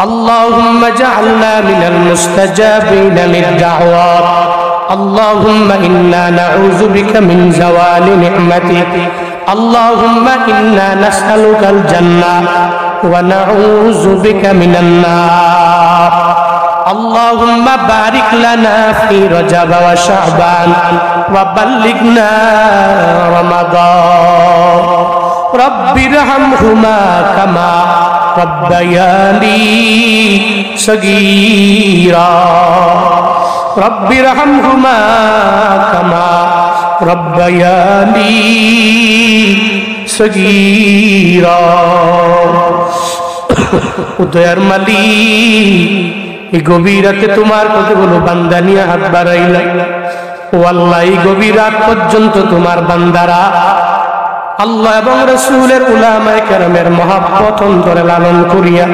اللهم اجعلنا من المستجابين للدعوات اللهم إنا نعوذ بك من زوال نعمتك اللهم إنا نسألك الجنة ونعوذ بك من النار اللهم بارك لنا في رجب وشعبان وبلغنا رمضان رب ارحمهما كما ربياني صغيرا رب ارحمهما كما ربياني صغيرا উদয়ের মালিক এই গভীর রাতে তোমার কতগুলো বান্দা নিয়ে হাত বাড়াইলা ও আল্লাহ এই গভীর রাত পর্যন্ত তোমার বান্দারা আল্লাহ এবং রাসূলের উলামায়ে কেরামের মহব্বত অন্তরে লালন করিয়া